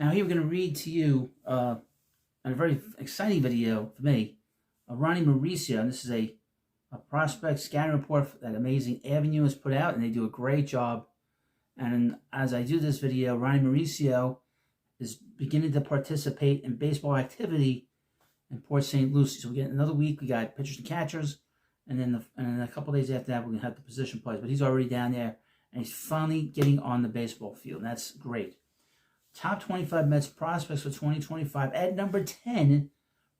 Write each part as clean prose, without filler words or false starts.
Now here we're going to read to you a very exciting video for me, Ronny Mauricio, and this is a prospect scouting report that Amazing Avenue has put out, and they do a great job. And as I do this video, Ronny Mauricio is beginning to participate in baseball activity in Port St. Lucie. So we get another week. We got pitchers and catchers, and then a couple days after that, we're going to have the position players. But he's already down there, and he's finally getting on the baseball field, and that's great. Top 25 Mets prospects for 2025. At number 10,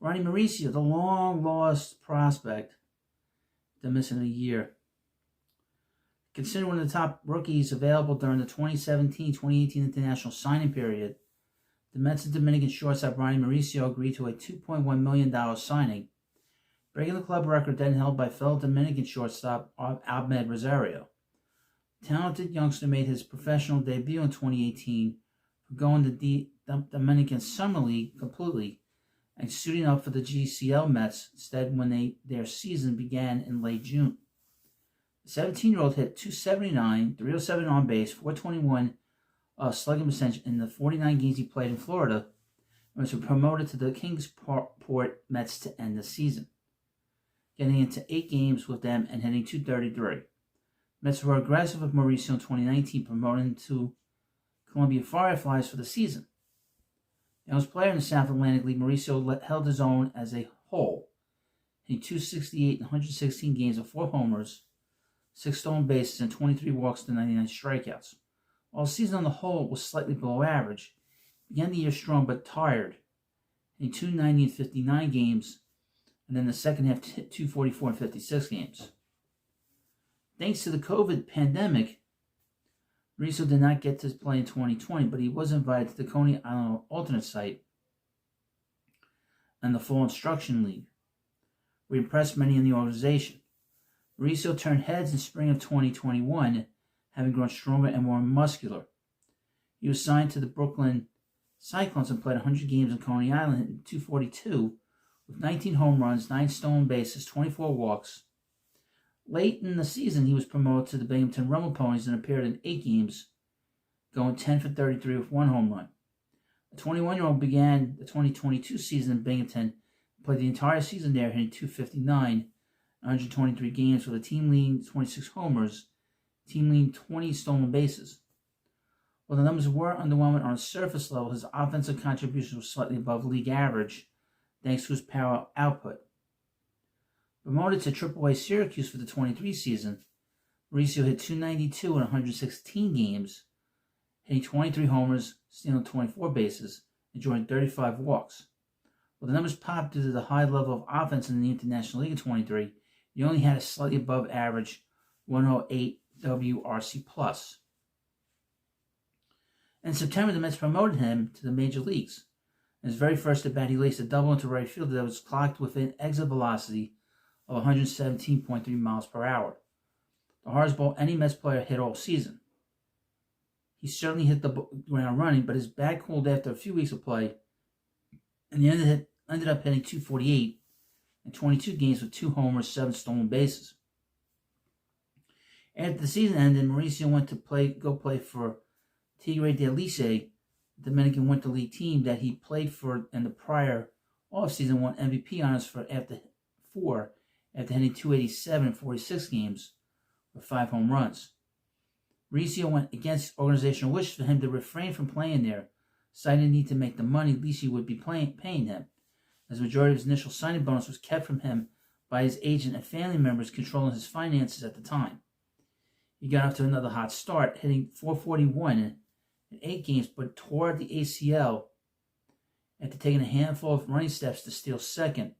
Ronny Mauricio, the long-lost prospect. They're missing a year. Considered one of the top rookies available during the 2017-2018 international signing period, the Mets and Dominican shortstop Ronny Mauricio agreed to a $2.1 million signing, breaking the club record then held by fellow Dominican shortstop Ahmed Rosario. The talented youngster made his professional debut in 2018 for going to the Dominican Summer League completely and suiting up for the GCL Mets instead when their season began in late June. The 17-year-old hit .279, 307 on base, .421 slugging percentage in the 49 games he played in Florida, and was promoted to the Kingsport Mets to end the season, getting into 8 games with them and hitting .233. Mets were aggressive with Mauricio in 2019, promoting him to Columbia Fireflies for the season. The youngest player in the South Atlantic League, Mauricio held his own as a whole, hitting .268 in 116 games with 4 homers, 6 stolen bases, and 23 walks to 99 strikeouts. While the season on the whole was slightly below average, he began the year strong but tired, hitting .290 in 59 games, and then the second half hit .244 in 56 games. Thanks to the COVID pandemic, Mauricio did not get to play in 2020, but he was invited to the Coney Island alternate site and the Full Instruction League, where he impressed many in the organization. Mauricio turned heads in spring of 2021, having grown stronger and more muscular. He was signed to the Brooklyn Cyclones and played 100 games in Coney Island, hitting .242 with 19 home runs, 9 stolen bases, 24 walks. Late in the season, he was promoted to the Binghamton Rumble Ponies and appeared in 8 games, going 10 for 33 with 1 home run. The 21-year-old began the 2022 season in Binghamton, played the entire season there, hitting .259, 123 games with a team-leading 26 homers, team-leading 20 stolen bases. While the numbers were underwhelming on a surface level, his offensive contributions were slightly above league average, thanks to his power output. Promoted to AAA Syracuse for the 23 season, Mauricio hit .292 in 116 games, hitting 23 homers, stealing 24 bases, and drawing 35 walks. While the numbers popped due to the high level of offense in the International League in 23, he only had a slightly above average 108 WRC+. In September, the Mets promoted him to the major leagues. In his very first at bat, he laced a double into right field that was clocked with an exit velocity of 117.3 miles per hour, the hardest ball any Mets player hit all season. He certainly hit the ground running, but his bat cooled after a few weeks of play, and he ended up hitting .248 in 22 games with 2 homers, 7 stolen bases. After the season ended, Mauricio went to go play for Tigre de Lice, the Dominican Winter League team that he played for in the prior offseason, won MVP honors after hitting .287 in 46 games with 5 home runs. Mauricio went against organizational wishes for him to refrain from playing there, citing the need to make the money Lice would be paying him, as the majority of his initial signing bonus was kept from him by his agent and family members controlling his finances at the time. He got off to another hot start, hitting .441 in 8 games, but tore the ACL after taking a handful of running steps to steal second,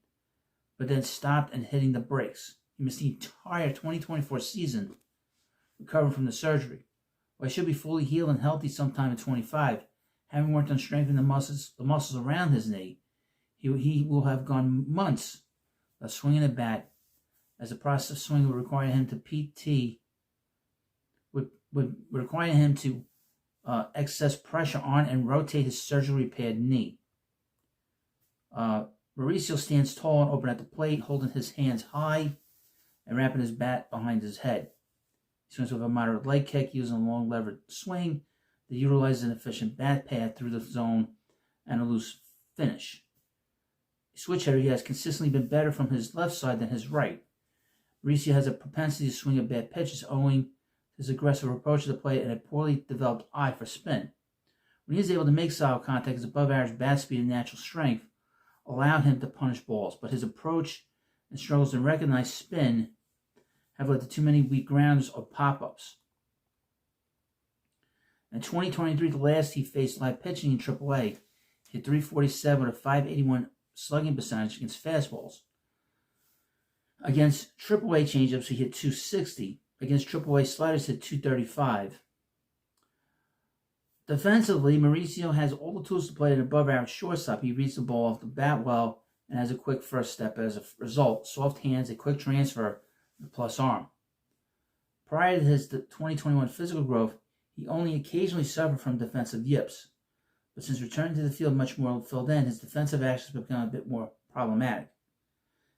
but then stopped and hitting the brakes. He missed the entire 2024 season recovering from the surgery. While he should be fully healed and healthy sometime in 25, having worked on strengthening the muscles around his knee, he will have gone months of swinging a bat, as the process of swinging would require him to excess pressure on and rotate his surgery-repaired knee. Mauricio stands tall and open at the plate, holding his hands high and wrapping his bat behind his head. He swings with a moderate leg kick, using a long levered swing that utilizes an efficient bat path through the zone and a loose finish. A switch hitter, he has consistently been better from his left side than his right. Mauricio has a propensity to swing at bad pitches owing to his aggressive approach to the plate and a poorly developed eye for spin. When he is able to make solid contact, his above-average bat speed and natural strength allow him to punish balls, but his approach and struggles to recognize spin have led to too many weak grounders or pop-ups. In 2023, the last he faced live pitching in AAA, he hit .347 with a .581 slugging percentage against fastballs. Against AAA changeups, he hit .260. Against AAA sliders, he hit .235. Defensively, Mauricio has all the tools to play an above-average shortstop. He reads the ball off the bat well and has a quick first step. As a result, soft hands, a quick transfer, and a plus arm. Prior to his 2021 physical growth, he only occasionally suffered from defensive yips. But since returning to the field much more filled in, his defensive actions have become a bit more problematic.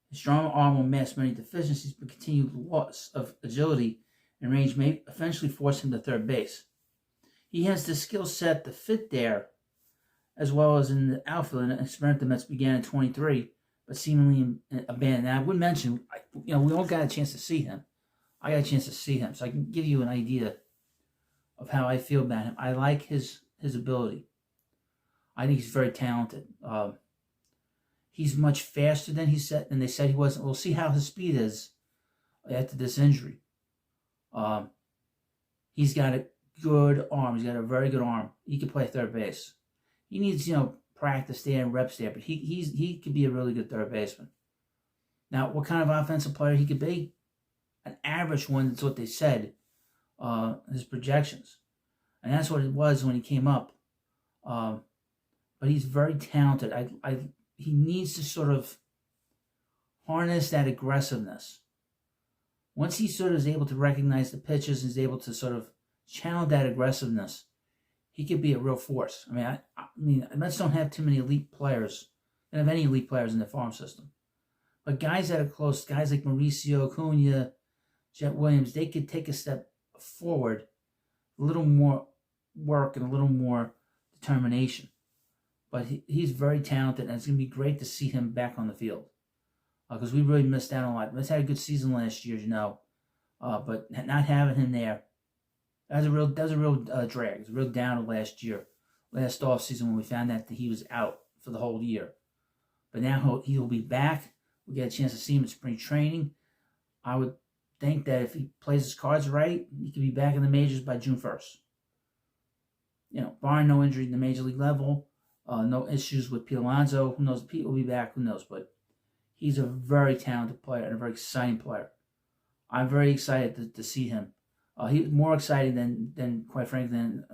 His strong arm will mask many deficiencies, but continued loss of agility and range may eventually force him to third base. He has the skill set to fit there, as well as in the outfield, an experiment the Mets began in 23, but seemingly abandoned. Now, I would mention, we all got a chance to see him. I got a chance to see him, so I can give you an idea of how I feel about him. I like his ability. I think he's very talented. He's much faster than they said he was. We'll see how his speed is after this injury. He's got a good arm. He's got a very good arm. He can play third base. He needs, practice there and reps there, but he could be a really good third baseman. Now, what kind of offensive player he could be? An average one. That's what they said. His projections, and that's what it was when he came up. But he's very talented. He needs to sort of harness that aggressiveness. Once he sort of is able to recognize the pitches and is able to sort of channel that aggressiveness, he could be a real force. I mean, Mets don't have too many elite players. They don't have any elite players in the farm system. But guys that are close, guys like Mauricio, Acuna, Jet Williams, they could take a step forward, a little more work and a little more determination. But he's very talented, and it's going to be great to see him back on the field. Because we really missed out on a lot. Mets had a good season last year, but not having him there, that was a real drag. It was a real down last year, last offseason when we found out that he was out for the whole year. But now he'll be back. We get a chance to see him in spring training. I would think that if he plays his cards right, he could be back in the majors by June 1st. Barring no injury in the major league level, no issues with Pete Alonso. Who knows? Pete will be back. Who knows? But he's a very talented player and a very exciting player. I'm very excited to see him. He's more exciting than quite frankly, than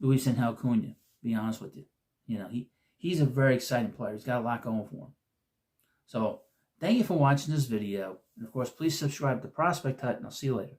Luis Angel Acuna. To be honest with you, he's a very exciting player. He's got a lot going for him. So thank you for watching this video, and of course, please subscribe to Prospect Hut, and I'll see you later.